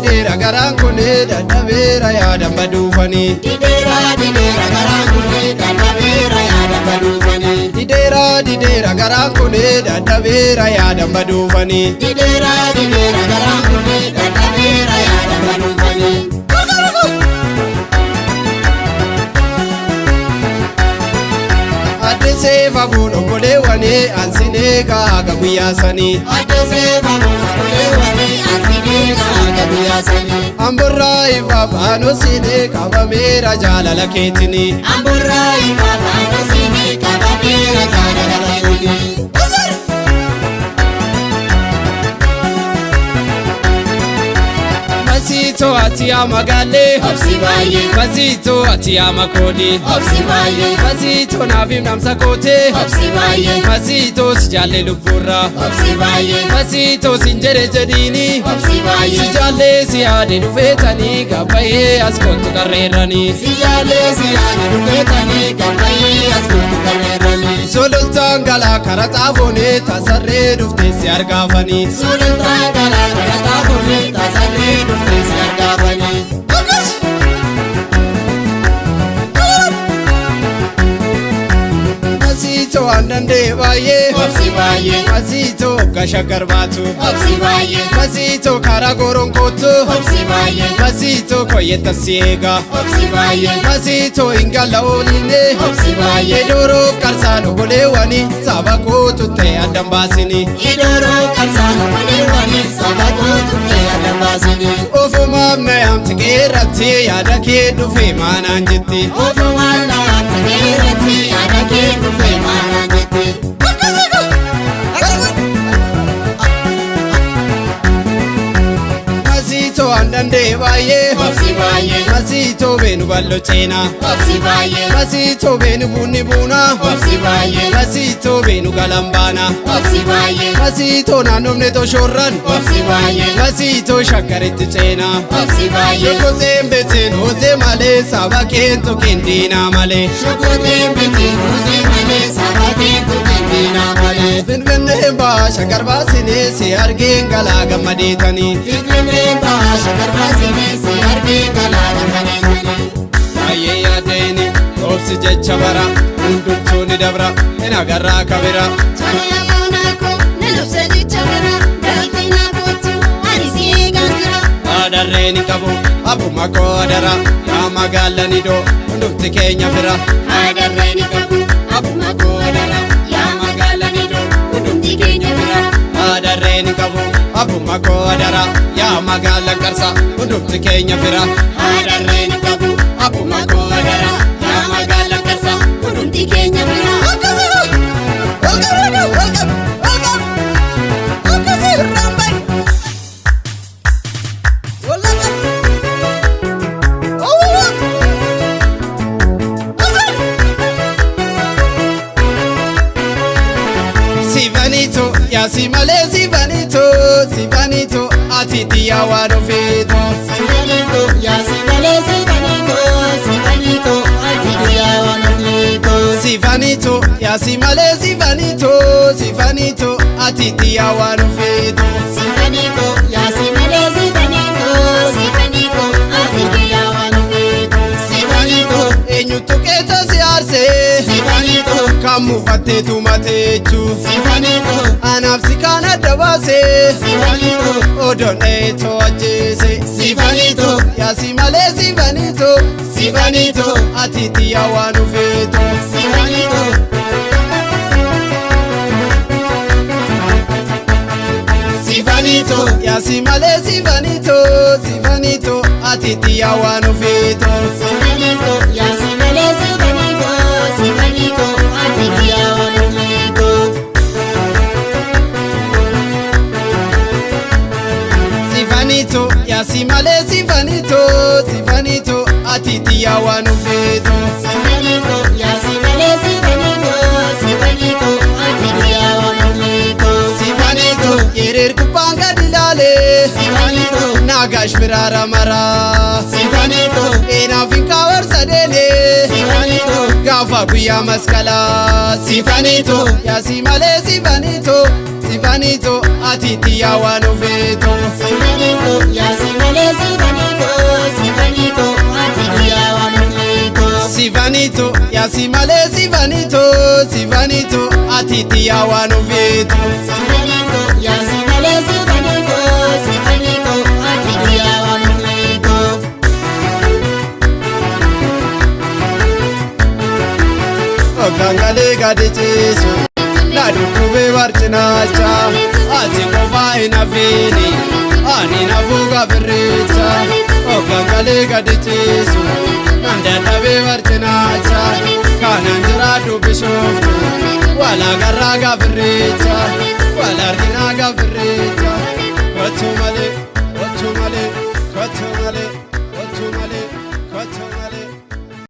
didera garaan kuni dadhabeera yaada baduufani. Didera garaan kuni dadhabeera yaada baduufani. Didera garaan kuni dadhabeera yaada baduufani. Didera garaan kuni dadhabeera yaada baduufani. Addisee faguun obboleewwani ansinee gaaga guyyaa sanii. Addisee faguun obboleewwani ansinee gaaga guyyaa sanii. Amburraa ifa baanoo siinee qabameera jaalala keetini. Amburraa ifa baanoo siinee qabameera jaalala keetini. Masito ati ama galee. Obsi baay'ee. Masito ati ama koodii. Obsi baay'ee. Masito naafim namsa kootee. Obsi baay'ee. Masito si jaalle lubbuurraa. Obsi baay'ee. Masito sin jedhe jedhiini. Obsi baay'ee. Si jaalle si yaade dhufeetanii gabbayee as kootu qarreeranii. Si jaalle si yaade dhufeetanii gabbayee as kootu qarreeranii. Sulultaan galaa kara xaafoonee tasarree dhuftee si argaafanii. Sulultaan galaa kara xaafoonee tasarree dhuftee si argaafanii. Masito andandee baay'ee. Obsi baay'ee. Masito gasha garbaatu. Obsi baay'ee. Masito karaa goronkootu. Obsi baay'ee. Masito koyyetta si eegaa. Obsi baay'ee. Masito ingala ooliine. Obsi baay'ee. Yedooroof qarsaan obboleewwani saba kootu ta'e addan baasini. Yedooroo qarsaan obboleewwani saba kootu ta'e addan baasini. Ofumaaf na yaamti qeerratti yaada kee dhufe maanaan jetti. Ofumaaf na yaamti qeerratti yaada kee dhufe maanaan jetti. Masito andandee baay'ee. Obsi baay'ee. Masito beenu ballo ceenaa. Obsi baay'ee. Masito beenu bunni buunaa. Obsi baay'ee. Masito beenu galambaanaa. Obsi baay'ee. Masito naannofne toshorran. Obsi baay'ee. Masito shakkaritti ceenaa. Obsi baay'ee. Shokoteen beeteen hoosee malee saba keen tokkeen diinaa malee. Shokoteen beeteen hoosee malee saba keen tokkeen diinaa malee. Finfinnee baasha garbaasinee si argeen galaa gammadeetanii. Finfinnee baasha garbaasinee si argeen galaa gammadeetanii. Baay'ee yaadeeni obsi jecha bara hundumtuu ni dabra hin agarraa kabira. Adarree ni qabu abbuma koo adara yaa magaalani doo hundumti keenya fira. Adarree ni qabu abbuma koo adara yaa magaalani doo hundumti keenya fira. Adarree ni qabu abbuma koo adara yaa magaala qarsa hundumti keenya fira. Adarree ni qabu abbuma koo adara yaa magaala qarsa hundumti keenya fira. Sifanito yaa si malee sifanito sifanito ati diyaa waan ofeetu. Sifanito yaa si malee sifanito sifanito ati diyaa waan ofeetu. Sifanito yaa si malee sifanito sifanito ati diyaa waan ofeetu. Sifanito yaa si malee sifanito sifanito ati diyaa waan ofeetu. Sifanito eenyutu keessa si aarsee. Sifanito kan mufattee tumateechu. Sifanito anaaf si kan adda baasee. Sifanito odoon dheetoo ajjeese. Sifanito yaa si malee sifanito Sifanito ati diyaa waan ofeetu. Sifanito Sifanito yaa si malee sifanito sifanito ati diyaa waan ofeetu. Sifanito yaa si malee sifanito sifanito ati diyaa waan ofeetu. Sifanito yaa si malee sifanito sifanito ati diyaa waan ofeetu. Sifanito yaa si malee sifanito sifanito ati diyaa waan ofeetu. Sifanito yereer gubbaan gadi ilaalee. Sifanito naagaash biraara maraa. Sifanito eenaaf hin kaawar sadeenee. Sifanito gaafa guyyaa maskalaa. Sifanito yaa si malee sifanito sifanito ati diyaa waan ofeetu. Sifanito yaa si malee sifanito yasi male sifanito sifanito atiti ya wanu vitu Sifaniko yasi male sifaniko sifaniko atiti ya wanu vitu Ogangale gadichisu na dukube barchinacha ati kofa inafini ani nafuga birricha Ogangale gadichisu nandadabe barchinacha kanan jiradu bishoftu wala garraga birricha wala arginaga birricha wachumale